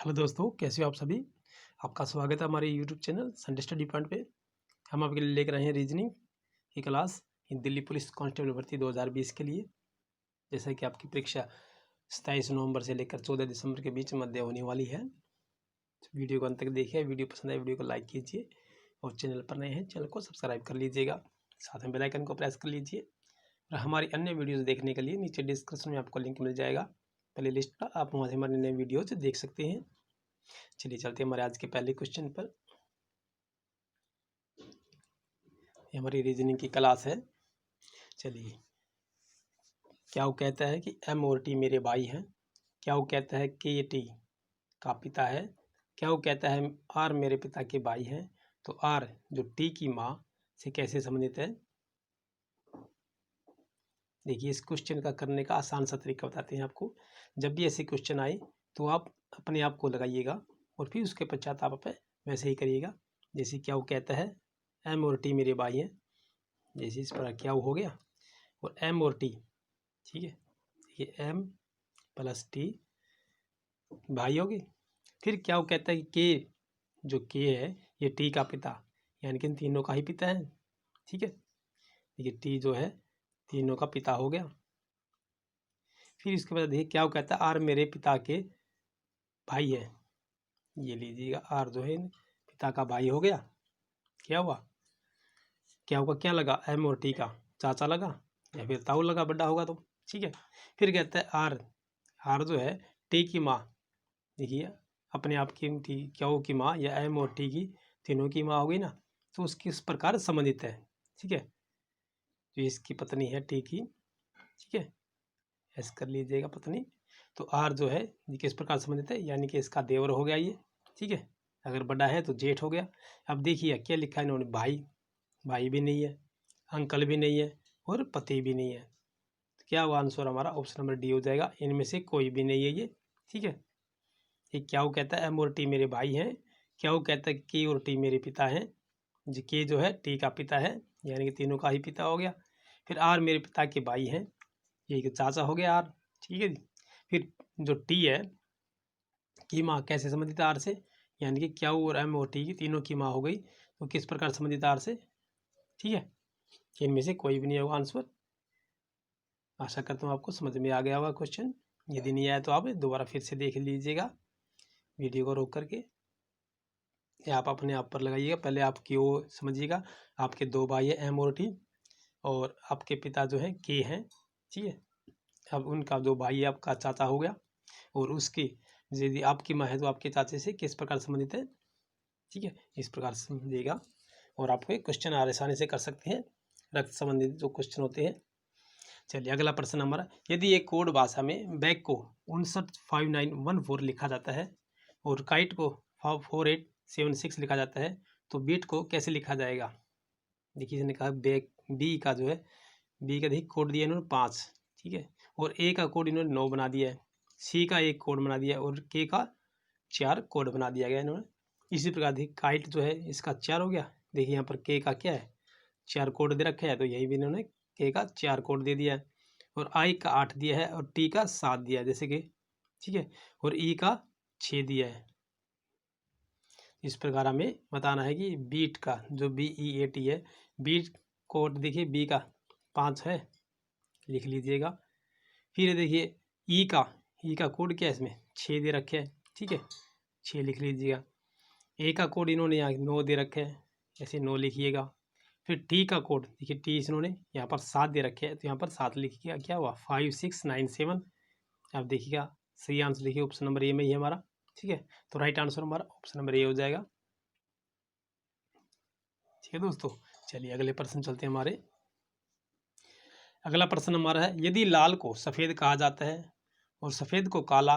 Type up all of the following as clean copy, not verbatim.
Hello दोस्तों, कैसे हो आप सभी। आपका स्वागत है हमारे YouTube channel Sunday study point पे। हम आपके लिए लेकर आए हैं रीजनिंग की क्लास दिल्ली पुलिस कांस्टेबल भर्ती 2020 के लिए। जैसा कि आपकी परीक्षा 27 नवंबर से लेकर 14 दिसंबर के बीच मध्य होने वाली है। वीडियो को अंत तक देखिए। वीडियो पसंद आए वीडियो को लाइक कीजिए और चैनल पर नए हैं चैनल को सब्सक्राइब कर लीजिएगा। साथ में बेल आइकन को प्रेस कर लीजिए और हमारी अन्य वीडियोज़ देखने के लिए नीचे डिस्क्रिप्शन में आपको लिंक मिल जाएगा प्ले लिस्ट का, आप वहाँ से हमारे नए वीडियोज़ देख सकते हैं। चलिए चलते हैं हमारे आज के पहले क्वेश्चन पर। ये हमारी रीजनिंग की क्लास है। चलिए, क्या वो कहता है कि एम और टी मेरे भाई हैं। क्या वो कहता है के टी का पिता है। क्या वो कहता है आर मेरे पिता के भाई हैं। तो आर जो टी की माँ से कैसे संबंधित है। देखिए, इस क्वेश्चन का करने का आसान सा तरीका बताते हैं आपको। जब भी ऐसे क्वेश्चन आए तो आप अपने आप को लगाइएगा और फिर उसके पश्चात आप वैसे ही करिएगा। जैसे क्या वो कहता है एम और टी मेरे भाई हैं, जैसे इस पर क्या हो गया और एम और टी, ठीक है। ये एम प्लस टी भाई हो गए। फिर क्या वो कहता है कि के जो के है ये टी का पिता, यानी कि इन तीनों का ही पिता है, ठीक है। ये टी जो है तीनों का पिता हो गया। फिर इसके बाद देखिए क्या वो कहता है आर मेरे पिता के भाई है। ये लीजिएगा, आर जो है पिता का भाई हो गया। क्या हुआ, क्या होगा, क्या लगा, एम और टी का चाचा लगा या फिर ताऊ लगा, बड़ा होगा तो, ठीक है। फिर कहता है आर, आर जो है टी की माँ, देखिए अपने आप की टी क्या हो की माँ या एम और टी की तीनों की माँ हो गई ना, तो उसकी इस प्रकार संबंधित है, ठीक है। जो इसकी पत्नी है टी की, ठीक है, ऐसे कर लीजिएगा पत्नी। तो आर जो है ये किस प्रकार संबंधित है, यानी कि इसका देवर हो गया ये, ठीक है। अगर बड़ा है तो जेठ हो गया। अब देखिए क्या लिखा है इन्होंने, भाई, भाई भी नहीं है, अंकल भी नहीं है और पति भी नहीं है। तो क्या हुआ आंसर हमारा ऑप्शन नंबर डी हो जाएगा, इनमें से कोई भी नहीं है ये, ठीक है। ये क्या वो कहता है एम और टी मेरे भाई हैं। क्या वो कहता है के और टी मेरे पिता हैं। जी के जो है टी का पिता है, यानी कि तीनों का ही पिता हो गया। फिर आर मेरे पिता के भाई हैं, ये चाचा हो गया आर, ठीक है जी। फिर जो टी है की माँ कैसे संबंधित आर से, यानी कि क्या और एम और टी की तीनों की माँ हो गई, तो किस प्रकार संबंधित आर से, ठीक है। इनमें से कोई भी नहीं होगा आंसर। आशा करता हूँ आपको समझ में आ गया होगा क्वेश्चन। यदि नहीं आया तो आप दोबारा फिर से देख लीजिएगा वीडियो को रोक करके, या आप अपने आप पर लगाइएगा। पहले आपकी वो समझिएगा, आपके दो भाई है एम और टी और आपके पिता जो है के हैं, ठीक है। अब उनका जो भाई है आपका चाचा हो गया और उसकी यदि आपकी माँ है तो आपके चाचे से किस प्रकार संबंधित है, ठीक है। इस प्रकार से समझिएगा और आपको एक क्वेश्चन आसानी से कर सकते हैं, रक्त संबंधित जो क्वेश्चन होते हैं। चलिए अगला प्रश्न हमारा, यदि एक कोड भाषा में बैग को 595914 लिखा जाता है और काइट को 4876 लिखा जाता है, तो बीट को कैसे लिखा जाएगा। देखिए इसने कहा बैग बी का जो है, बी का देखिए कोड दिया इन्होंने 5, ठीक है, और ए का कोड इन्होंने 9 बना दिया है, सी का एक कोड बना दिया और के का 4 कोड बना दिया गया इन्होंने। इसी प्रकार देखिए काइट जो है इसका 4 हो गया, देखिए यहाँ पर के का क्या है 4 कोड दे रखे हैं, तो यही भी इन्होंने के का 4 कोड दे दिया है और आई का 8 दिया है और टी का 7 दिया है, जैसे कि, ठीक है, और ई का 6 दिया है। इस प्रकार हमें बताना है कि बीट का जो BEAT है, बीट कोड देखिए बी का 5 है, लिख लीजिएगा। फिर देखिए ई का कोड क्या है, इसमें 6 दे रखे हैं, ठीक है, 6 लिख लीजिएगा। ए का कोड इन्होंने यहाँ 9 दे रखे हैं, ऐसे 9 लिखिएगा। फिर टी का कोड देखिए टी इन्होंने यहाँ पर 7 दे रखे हैं, तो यहाँ पर 7 लिखिएगा। क्या हुआ 5697। आप देखिएगा सही आंसर लिखिए ऑप्शन नंबर ए में ही है हमारा, ठीक है। तो राइट आंसर हमारा ऑप्शन नंबर ए हो जाएगा, ठीक है दोस्तों। चलिए अगले प्रश्न चलते हैं हमारे। अगला प्रश्न हमारा है, यदि लाल को सफ़ेद कहा जाता है और सफ़ेद को काला,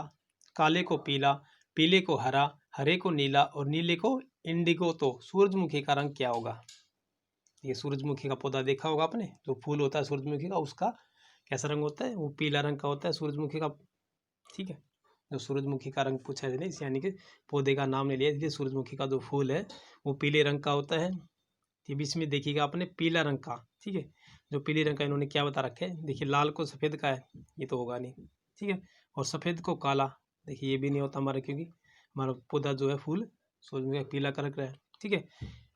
काले को पीला, पीले को हरा, हरे को नीला और नीले को इंडिगो, तो सूरजमुखी का रंग क्या होगा। ये सूरजमुखी का पौधा देखा होगा आपने, जो फूल होता है सूरजमुखी का, उसका कैसा रंग होता है, वो पीला रंग का होता है सूरजमुखी का, ठीक है। जो सूरजमुखी का रंग पूछा है, यानी कि पौधे का नाम नहीं लिया, इसलिए सूरजमुखी का जो फूल है वो पीले रंग का होता है। ये बीच में देखिएगा आपने पीला रंग का, ठीक है, जो पीले रंग का इन्होंने क्या बता रखे है, देखिए लाल को सफ़ेद का है, ये तो होगा नहीं, ठीक है, और सफ़ेद को काला, देखिए ये भी नहीं होता हमारा, क्योंकि हमारा पौधा जो है फूल सूरजमुखी का पीला कलर का है। ठीक है,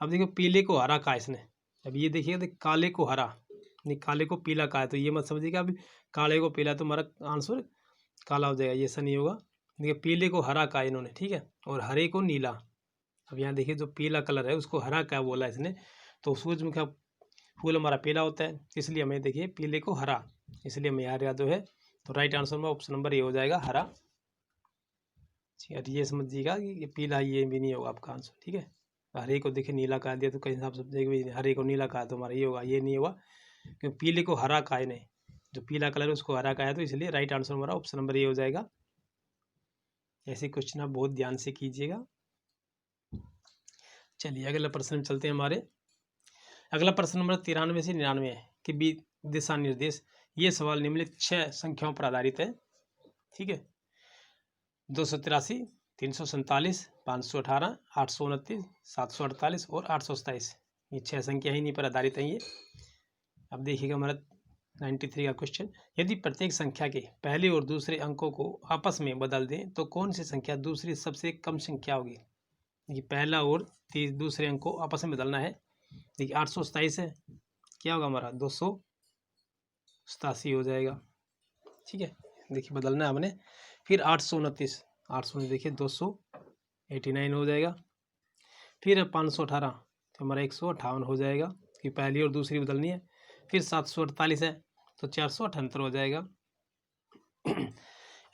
अब देखो पीले को हरा कहा इसने। अब ये देखिएगा काले को हरा, नहीं काले को पीला कहा है, तो ये मत समझिएगा अभी काले को पीला तो हमारा आंसर काला हो जाएगा, ये ऐसा नहीं होगा। देखिए पीले को हरा कहा इन्होंने, ठीक है, और हरे को नीला। अब यहाँ देखिए जो पीला कलर है उसको हरा क्या बोला इसने, तो सूरजमुखी का फूल हमारा पीला होता है, इसलिए हमें देखिए पीले को हरा, इसलिए हमें याद याद है। तो राइट आंसर में ऑप्शन नंबर ये हो जाएगा हरा। ठीक है, ये समझिएगा कि पीला ये भी नहीं होगा आपका आंसर। ठीक है, हरे को देखिए नीला कहा दिया तो कहीं हिसाब से हरे को नीला कहा तो हमारा ये होगा, ये नहीं होगा क्योंकि पीले को हरा कहा नहीं, जो पीला कलर है उसको हरा कहा है, तो इसलिए राइट आंसर हमारा ऑप्शन नंबर ये हो जाएगा। ऐसे क्वेश्चन आप बहुत ध्यान से कीजिएगा। चलिए अगला प्रश्न चलते हैं हमारे। अगला प्रश्न नंबर 93 से 99 है कि दिशा निर्देश। ये सवाल निम्नलिखित 6 संख्याओं पर आधारित है। ठीक है, 283, 347, 518, 829, 748 और 827, ये 6 संख्या इन्हीं पर आधारित है ये। अब देखिएगा हमारा 93 का क्वेश्चन, यदि प्रत्येक संख्या के पहले और दूसरे अंकों को आपस में बदल दें तो कौन सी संख्या दूसरी सबसे कम संख्या होगी। देखिए पहला और दूसरे अंक को आपस में बदलना है। देखिए 827 है, क्या होगा हमारा 287 हो जाएगा। ठीक है, देखिए बदलना है हमने। फिर 829, 829 देखिए 289 हो जाएगा। फिर 518 तो हमारा 158 हो जाएगा कि पहली और दूसरी बदलनी है। फिर 748 है तो 478 हो जाएगा।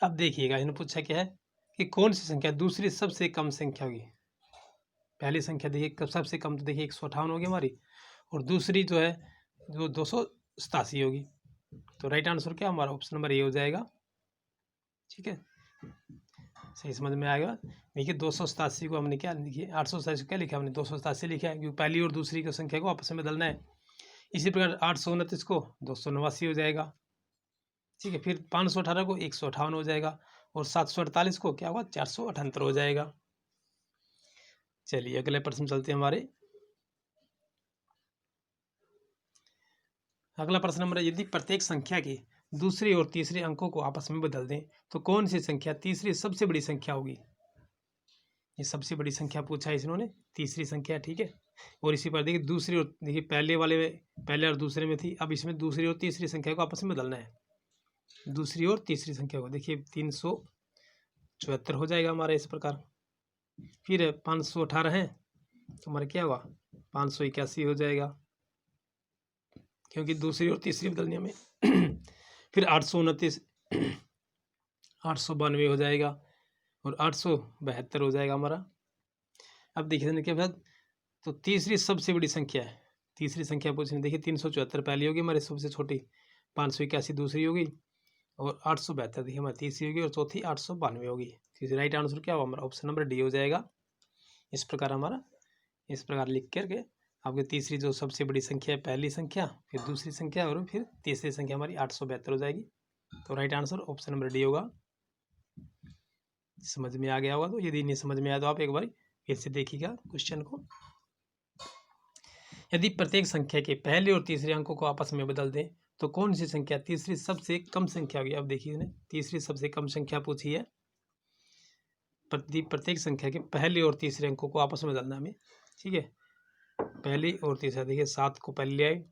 अब देखिएगा इन्होंने पूछा क्या है कि कौन सी संख्या दूसरी सबसे कम संख्या होगी। पहली संख्या देखिए सबसे कम तो देखिए 158 होगी हमारी, और दूसरी जो है जो 287 होगी। तो राइट आंसर क्या हमारा ऑप्शन नंबर ए हो जाएगा। ठीक है, सही समझ में आएगा। देखिए 287 को हमने क्या लिखिए 827 को क्या लिखा हमने 287 लिखा है, क्योंकि पहली और दूसरी की संख्या को आपस में बदलना है। इसी प्रकार 829 को 289 हो जाएगा। ठीक है, फिर 518 को 158 हो जाएगा, और 748 को क्या होगा 478 हो जाएगा। चलिए अगले प्रश्न चलते हैं हमारे। अगला प्रश्न नंबर है, यदि प्रत्येक संख्या के दूसरे और तीसरे अंकों को आपस में बदल दें तो कौन सी संख्या तीसरी सबसे बड़ी संख्या होगी। ये सबसे बड़ी संख्या पूछा है इन्होंने, तीसरी संख्या। ठीक है, और इसी पर देखिए दूसरी और देखिए पहले वाले में पहले और दूसरे में थी, अब इसमें दूसरी और तीसरी संख्या को आपस में बदलना है। दूसरी और तीसरी संख्या को देखिए 374 हो जाएगा हमारा इस प्रकार। फिर 518 है तो हमारा क्या हुआ 581 हो जाएगा, क्योंकि दूसरी और तीसरी बदलने में। फिर 829 892 हो जाएगा, और 872 हो जाएगा हमारा। अब देखिए क्या बाद तो तीसरी सबसे बड़ी संख्या है, तीसरी संख्या पूछने देखिए 374 पहली होगी हमारी सबसे छोटी, 581 दूसरी होगी, और 872 देखिए हमारी तीसरी होगी, और चौथी 892 होगी। तो राइट आंसर क्या होगा हमारा ऑप्शन नंबर डी हो जाएगा। इस प्रकार हमारा इस प्रकार लिख करके आपकी तीसरी जो सबसे बड़ी संख्या है पहली संख्या, फिर दूसरी संख्या, और फिर तीसरी संख्या हमारी 872 हो जाएगी। तो right answer option number D होगा। समझ में आ गया होगा, तो यदि नहीं समझ में आया तो आप एक बार फिर से देखिएगा क्वेश्चन को। यदि प्रत्येक संख्या के पहले और तीसरे अंकों को आपस में बदल दें तो कौन सी संख्या तीसरी सबसे कम संख्या होगी। अब देखिए तीसरी सबसे कम संख्या पूछी है। प्रत्येक संख्या के पहले और तीसरे अंकों को आपस में बदलना हमें। ठीक है, पहली और तीसरा देखिए 7 को पहले आए,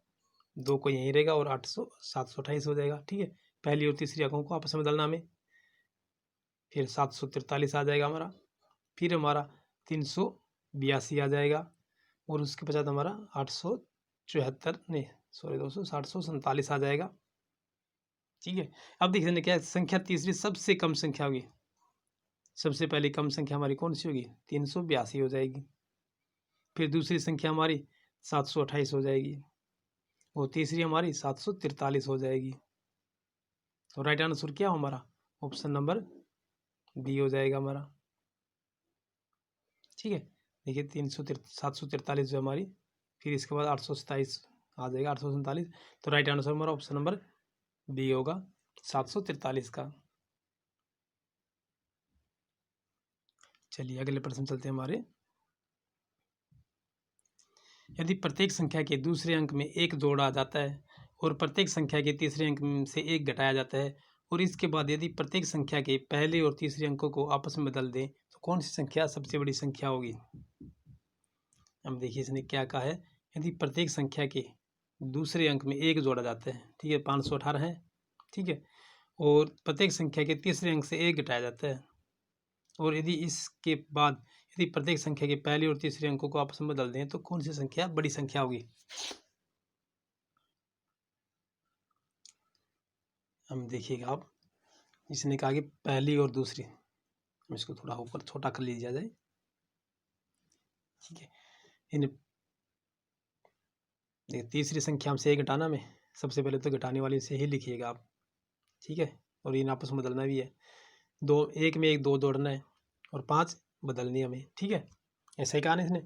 2 को यहीं रहेगा, और 728 हो जाएगा। ठीक है, पहली और तीसरी अंकों को आपस में बदलना हमें। फिर 743 आ जाएगा हमारा, फिर हमारा 382 आ जाएगा, और उसके पश्चात हमारा 874 नहीं सॉरी 747 आ जाएगा। ठीक है, अब देखिए क्या संख्या तीसरी सबसे कम संख्या होगी। सबसे पहली कम संख्या हमारी कौन सी होगी 382 हो जाएगी। फिर दूसरी संख्या हमारी 728 हो जाएगी, और तीसरी हमारी 743 हो जाएगी। तो राइट आंसर क्या हो हमारा ऑप्शन नंबर डी हो जाएगा हमारा। ठीक है, देखिए 743 जो हमारी, फिर इसके बाद 827 आ जाएगा 847। तो राइट आंसर हमारा ऑप्शन नंबर बी होगा 743 का। चलिए अगले प्रश्न चलते हैं हमारे। यदि प्रत्येक संख्या के दूसरे अंक में एक जोड़ा जाता है और प्रत्येक संख्या के तीसरे अंक से एक घटाया जाता है, और इसके बाद यदि प्रत्येक संख्या के पहले और तीसरे अंकों को आपस में बदल दें तो कौन सी संख्या सबसे बड़ी संख्या होगी। अब देखिए इसने क्या कहा है, यदि प्रत्येक संख्या के दूसरे अंक में 1 जोड़ा जाता है, ठीक है, 518 है, ठीक है, और प्रत्येक संख्या के तीसरे अंक से 1 घटाया जाता है, और यदि इसके बाद यदि प्रत्येक संख्या के पहले और तीसरे अंकों को आपस में बदल दें तो कौन सी संख्या बड़ी संख्या होगी। हम देखिएगा आप, इसने कहा कि पहली और दूसरी, हम इसको थोड़ा ऊपर छोटा कर लीजिए जाए, ठीक है, इन तीसरी संख्या हमसे 1 घटाना में, सबसे पहले तो घटाने वाली से ही लिखिएगा आप, ठीक है, और इन आपस में बदलना भी है, 1 में 1 2 जोड़ना है और 5 बदलनी है हमें, ठीक है, ऐसा ही कहा ना इसने।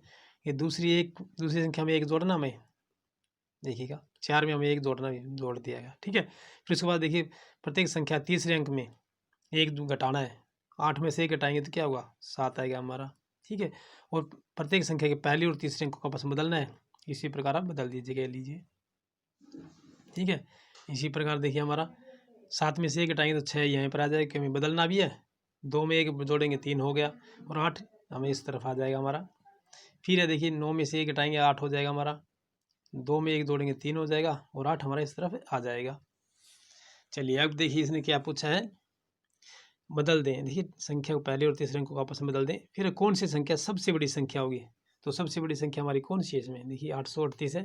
ये दूसरी संख्या में 1 जोड़ना हमें, देखिएगा 4 में हमें 1 जोड़ना, जोड़ दिया गया, ठीक है। फिर उसके बाद देखिए प्रत्येक संख्या तीसरे अंक में 1 घटाना है, 8 में से 1 घटाएंगे तो क्या होगा, 7 आएगा हमारा, ठीक है, और प्रत्येक संख्या के पहले और तीसरे अंक को आपस में बदलना है, इसी प्रकार आप बदल दीजिएगा, लीजिए, ठीक है। इसी प्रकार देखिए हमारा 7 में से 1 घटाएंगे तो 6 यहीं पर आ जाएगा, क्योंकि हमें बदलना भी है, 2 में 1 जोड़ेंगे 3 हो गया, और 8 हमें इस तरफ आ जाएगा हमारा। फिर है देखिए 9 में से 1 घटाएंगे 8 हो जाएगा हमारा, 2 में 1 जोड़ेंगे 3 हो जाएगा, और 8 हमारा इस तरफ आ जाएगा। चलिए अब देखिए इसने क्या पूछा है, बदल दें, देखिए संख्या को पहले और तीसरे अंक को आपस में बदल दें, फिर कौन सी संख्या सबसे बड़ी संख्या होगी। तो सबसे बड़ी संख्या हमारी कौन सी है इसमें, देखिए 838 है,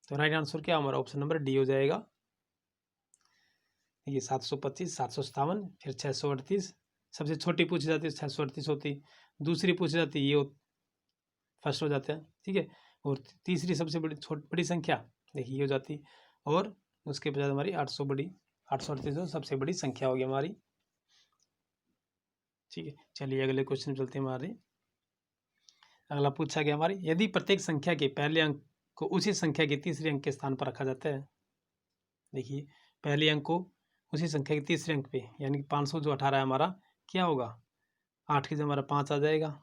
तो राइट आंसर क्या हमारा ऑप्शन नंबर डी हो जाएगा। देखिए 725, 757, फिर 638, सबसे छोटी पूछी जाती है 638 होती, दूसरी पूछी जाती है ये फर्स्ट हो जाता है, ठीक है, और तीसरी सबसे बड़ी संख्या देखिए ये हो जाती, और उसके बाद हमारी 838 सबसे बड़ी संख्या होगी हमारी, ठीक है। चलिए अगले क्वेश्चन चलते हैं हमारे। अगला पूछा गया हमारे, यदि प्रत्येक संख्या के पहले अंक को उसी संख्या के तीसरे अंक के स्थान पर रखा जाता है, देखिए पहले अंक को उसी संख्या के तीसरे अंक पे, यानी कि 518 है हमारा, क्या होगा, 8 की जगह हमारा 5 आ जाएगा,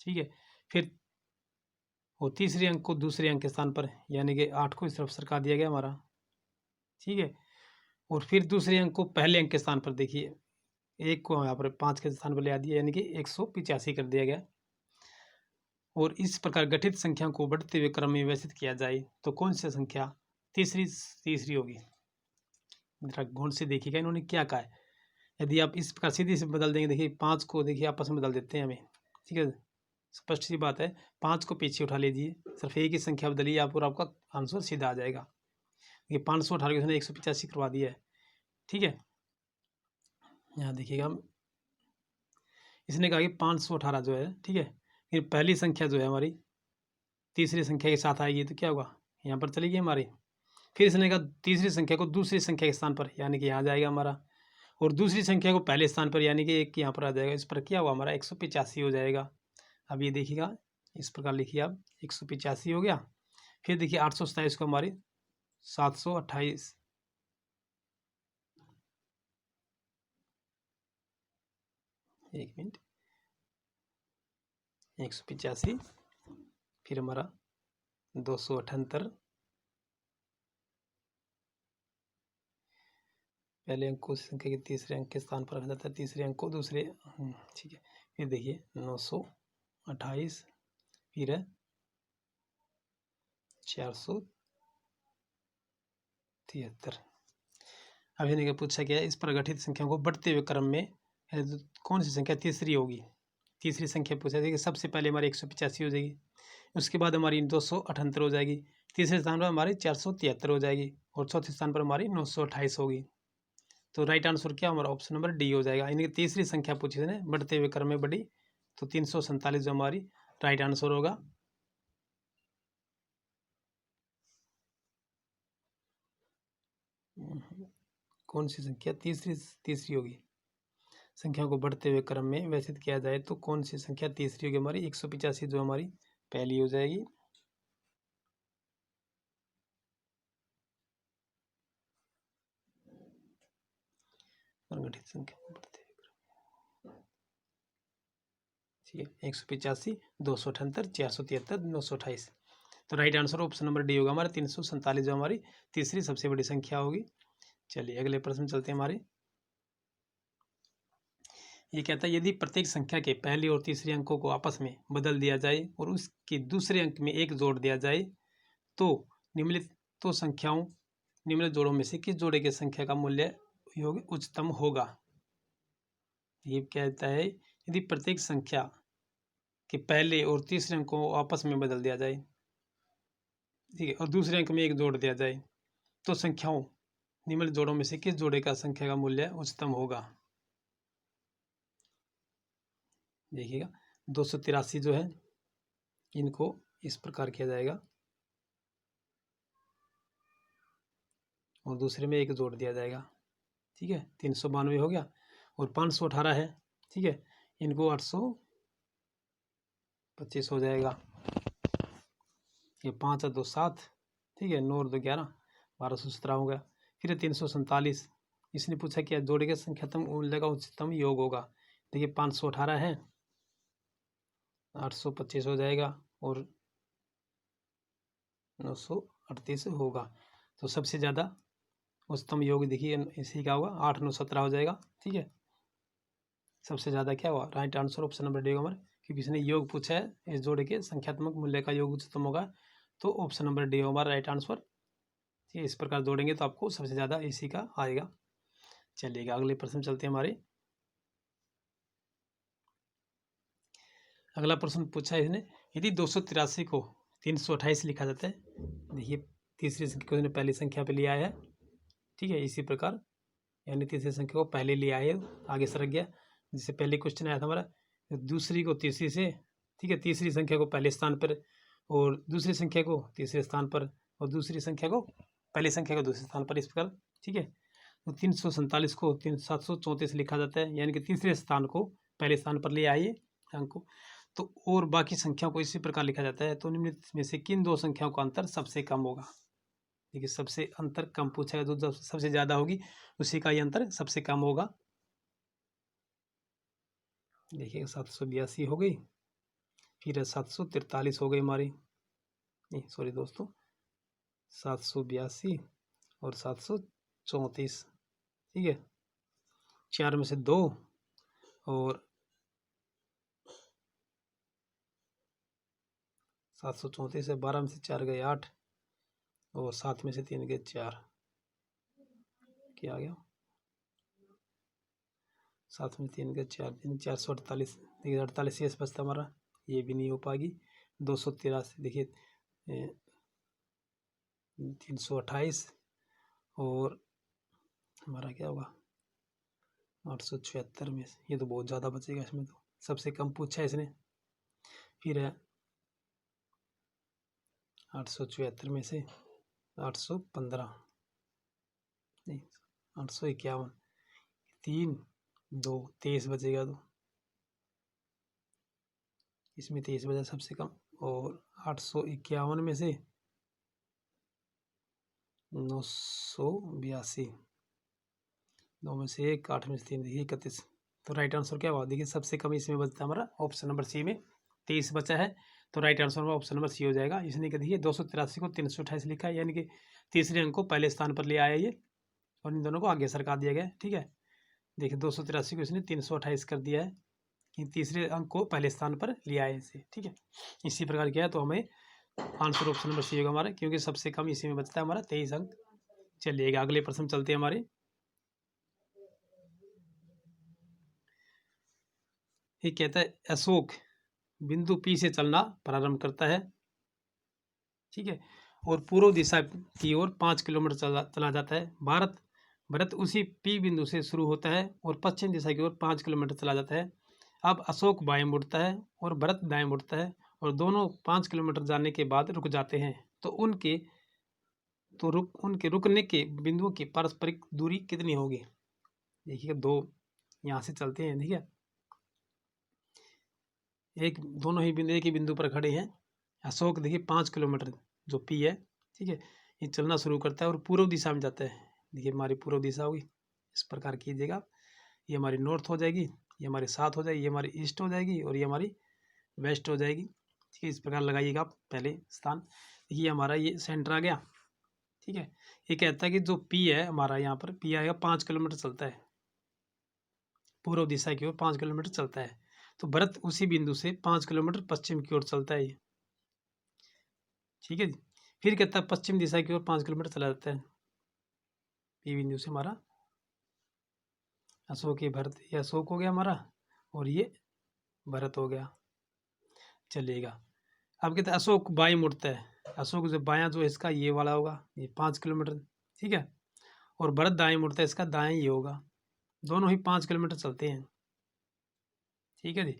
ठीक है। फिर वो तीसरे अंक को दूसरे अंक के स्थान पर, यानी कि 8 को इस तरफ सरका दिया गया हमारा, ठीक है, और फिर दूसरे अंक को पहले अंक के स्थान पर, देखिए 1 को यहाँ पर 5 के स्थान पर ले आ दिया, यानी कि 185 कर दिया गया। और इस प्रकार गठित संख्या को बढ़ते हुए क्रम में व्यवस्थित किया जाए तो कौन सी संख्या तीसरी होगी। गौर से देखिएगा इन्होंने क्या कहा है, यदि आप इस प्रकार सीधे से बदल देंगे, देखिए 5 को देखिए आपस में बदल देते हैं हमें, ठीक है, स्पष्ट सी बात है, 5 को पीछे उठा लीजिए, सिर्फ एक ही संख्या बदलिए आप, और आपका आंसर सीधा आ जाएगा। ये 518 के उसने 185 करवा दिया है, ठीक है। यहाँ देखिएगा इसने कहा कि 518 जो है, ठीक है, फिर पहली संख्या जो है हमारी तीसरी संख्या के साथ आएगी तो क्या होगा, यहाँ पर चलेगी हमारी। फिर इसने कहा तीसरी संख्या को दूसरी संख्या के स्थान पर, यानी कि यहाँ जाएगा हमारा, और दूसरी संख्या को पहले स्थान पर, यानी कि 1 यहाँ पर आ जाएगा, इस पर क्या हुआ हमारा 185 हो जाएगा। अब ये देखिएगा इस प्रकार लिखिए आप, 185 हो गया। फिर देखिए 827 को हमारी 728, एक मिनट, 185, फिर हमारा 278, पहले अंक को संख्या के तीसरे अंक के स्थान पर रखा जाता है, तीसरे अंक को दूसरे, ठीक है। फिर देखिए 928, फिर है 473। अब इन्हें पूछा गया इस पर गठित संख्या को बढ़ते हुए क्रम में कौन सी संख्या तीसरी होगी। तीसरी संख्या पूछा जाएगी, सबसे पहले हमारी 185 हो जाएगी, उसके बाद हमारी 278 हो जाएगी, तीसरे स्थान पर हमारी 473 हो जाएगी, और चौथे स्थान पर हमारी 928 होगी। तो राइट आंसर क्या हमारा ऑप्शन नंबर डी हो जाएगा। इनकी तीसरी संख्या पूछी थी बढ़ते हुए क्रम में बढ़ी, तो 347 जो हमारी राइट आंसर होगा। कौन सी संख्या तीसरी होगी, संख्या को बढ़ते हुए क्रम में व्यवस्थित किया जाए तो कौन सी संख्या तीसरी होगी हमारी, 185 जो हमारी पहली हो जाएगी। गठित संख्या को बढ़ते हुए, ठीक है, 185, 278, 473, 928। तो right answer option number D होगा हमारा, 347 जो हमारी तीसरी सबसे बड़ी संख्या होगी। चलिए अगले प्रश्न चलते हैं हमारे। ये कहता है यदि प्रत्येक संख्या के पहले और तीसरे अंकों को आपस में बदल दिया जाए और उसके दूसरे अंक में एक जोड़ दिया जाए तो निम्नलिखित संख्याओं निम्नलिखित जोड़ों में से किस जोड़े की संख्या का मूल्य योग उच्चतम होगा। ये कहता है यदि प्रत्येक संख्या के पहले और तीसरे अंक को आपस में बदल दिया जाए, ठीक है, और दूसरे अंक में एक जोड़ दिया जाए तो संख्याओं निम्नलिखित जोड़ों में से किस जोड़े का संख्या का मूल्य उच्चतम होगा। देखिएगा 283 जो है इनको इस प्रकार किया जाएगा और दूसरे में एक जोड़ दिया जाएगा, ठीक है, 392 हो गया। और 518 है, ठीक है, इनको 825 हो जाएगा। ये 5 और 2 7, ठीक है, 9 और 2 11, 1217 हो गया। फिर 347, इसने पूछा कि जोड़े के संख्यात्मक मूल्य का उच्चतम योग होगा। देखिए 518 है, 825 हो जाएगा और 938 होगा। तो सबसे ज़्यादा उच्चतम योग देखिए इसी का होगा 8 9 17 हो जाएगा, ठीक है। सबसे ज़्यादा क्या हुआ, right answer option number D हमारे, क्योंकि इसने योग पूछा है इस जोड़े के संख्यात्मक मूल्य का योग उच्चतम होगा, तो ऑप्शन नंबर डी हमारा राइट आंसर। ठीक है, इस प्रकार जोड़ेंगे तो आपको सबसे ज़्यादा इसी का आएगा। चलिएगा अगले प्रश्न चलते हैं हमारे। अगला प्रश्न पूछा है इसने, यदि 283 को 328 लिखा जाता है, देखिए तीसरी संख्या को इसने पहली संख्या पे लिया है, ठीक है, इसी प्रकार यानी तीसरी संख्या को पहले लिया है, आगे सरक गया। जिससे पहले क्वेश्चन आया था हमारा दूसरी को तीसरी से, ठीक है, तीसरी संख्या को पहले स्थान पर और दूसरी संख्या को तीसरे स्थान पर और दूसरी संख्या को पहली संख्या को दूसरे स्थान पर, इस प्रकार, ठीक है। तो 347 को 734 लिखा जाता है, यानी कि तीसरे स्थान को पहले स्थान पर ले आइए अंक को। तो और बाकी संख्याओं को इसी प्रकार लिखा जाता है। तो निम्नलिखित में से किन दो संख्याओं का अंतर सबसे कम होगा। देखिए सबसे अंतर कम पूछा है, जो सबसे ज़्यादा होगी उसी का ये अंतर सबसे कम होगा। देखिए 782 हो गई, फिर 743 हो गई हमारी, नहीं सॉरी दोस्तों, 782 और 734, ठीक है, 4 में से 2 और 734 है, 12 में से 4 गए 8 और 7 में से 3 गए 4, क्या आ गया, 7 में 3 गए 4, 448। देखिए 48 शेष बचता हमारा, ये भी नहीं हो पाएगी। 283 देखिए 328 और हमारा क्या होगा 876 में से, ये तो बहुत ज़्यादा बचेगा इसमें, तो सबसे कम पूछा है इसने। फिर है 874 में से 815, नहीं 851, 3 2 23 बचेगा, तो इसमें 23 बचा सबसे कम। और 851 में से 982, 2 में से 1, 8 में से 3, देखिए 31। तो राइट आंसर क्या हुआ, देखिए सबसे कम इसमें बचता है हमारा ऑप्शन नंबर सी में, 23 बचा है। तो राइट आंसर में ऑप्शन नंबर सी हो जाएगा। इसने क्या देखिए 283 को 328 लिखा है, यानी कि तीसरे अंक को पहले स्थान पर ले आया ये, और इन दोनों को आगे सरका दिया गया, ठीक है। देखिए 283 को इसने 328 कर दिया है कि तीसरे अंक को पहले स्थान पर लिया है इसे, ठीक है। इसी प्रकार किया है, तो हमें आंसर ऑप्शन नंबर सी होगा हमारा, क्योंकि सबसे कम इसी में बचता है हमारा 23 अंक। चलिएगा अगले प्रश्न चलते हैं हमारे। ये कहता है अशोक बिंदु P से चलना प्रारंभ करता है, ठीक है, और पूर्व दिशा की ओर 5 किलोमीटर चला जाता है। भरत उसी P बिंदु से शुरू होता है और पश्चिम दिशा की ओर 5 किलोमीटर चला जाता है। अब अशोक बाएं मुड़ता है और भरत दाएं मुड़ता है और दोनों 5 किलोमीटर जाने के बाद रुक जाते हैं। तो उनके रुकने के बिंदुओं की पारस्परिक दूरी कितनी होगी। देखिए दो यहाँ से चलते हैं, ठीक है, दोनों ही बिंदु एक ही बिंदु पर खड़े हैं। अशोक देखिए 5 किलोमीटर जो P है, ठीक है, ये चलना शुरू करता है और पूर्व दिशा में जाता है। देखिए हमारी पूर्व दिशा होगी, इस प्रकार कीजिएगा, ये हमारी नॉर्थ हो जाएगी, ये हमारी साउथ हो जाएगी, ये हमारी ईस्ट हो जाएगी और ये हमारी वेस्ट हो जाएगी, ठीक है। इस प्रकार लगाइएगा आप पहले स्थान। ये हमारा ये सेंटर आ गया, ठीक है। ये कहता है कि जो P है हमारा, यहाँ पर P आएगा 5 किलोमीटर चलता है पूर्व दिशा की ओर 5 किलोमीटर चलता है। तो भरत उसी बिंदु से 5 किलोमीटर पश्चिम की ओर चलता है। ठीक है जी। फिर कहता है पश्चिम दिशा की ओर 5 किलोमीटर चला जाता है। पी बिंदु से हमारा अशोक, ये भरत, ये अशोक हो गया हमारा और ये भरत हो गया। चलिएगा, अब कहते हैं अशोक बाएं मुड़ता है। अशोक जो बायां जो इसका ये वाला होगा, ये 5 किलोमीटर, ठीक है। और भरत दाएं मुड़ता है, इसका दाएं ये होगा। दोनों ही 5 किलोमीटर चलते हैं। ठीक है जी।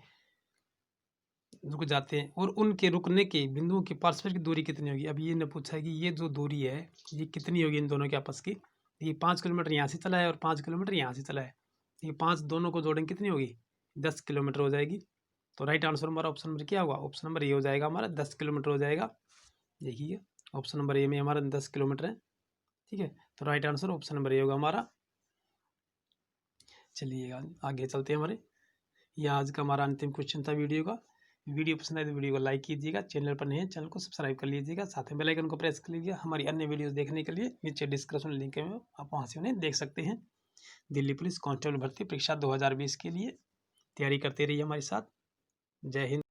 रुक जाते हैं और उनके रुकने के बिंदुओं की पारस्परिक दूरी कितनी होगी। अब ये ने पूछा है कि ये जो दूरी है ये कितनी होगी इन दोनों के आपस की। ये 5 किलोमीटर यहाँ से चला है और 5 किलोमीटर यहाँ से चला है। ये 5 दोनों को जोड़ेंगे कितनी होगी, 10 किलोमीटर हो जाएगी। तो राइट आंसर हमारा ऑप्शन नंबर क्या होगा, ऑप्शन नंबर ये हो जाएगा हमारा 10 किलोमीटर हो जाएगा। देखिए ऑप्शन नंबर ए में हमारा 10 किलोमीटर है। ठीक है, तो right answer option number A होगा हमारा। चलिएगा आगे चलते हैं हमारे। यह आज का हमारा अंतिम क्वेश्चन था वीडियो का। वीडियो पसंद आए तो वीडियो को लाइक कीजिएगा, चैनल पर नहीं है चैनल को सब्सक्राइब कर लीजिएगा, साथ में बेल आइकन को प्रेस कर लीजिएगा। हमारी अन्य वीडियोस देखने के लिए नीचे डिस्क्रिप्शन लिंक में आप वहां से उन्हें देख सकते हैं। दिल्ली पुलिस कांस्टेबल भर्ती परीक्षा 2020 के लिए तैयारी करते रहिए हमारे साथ। जय हिंद।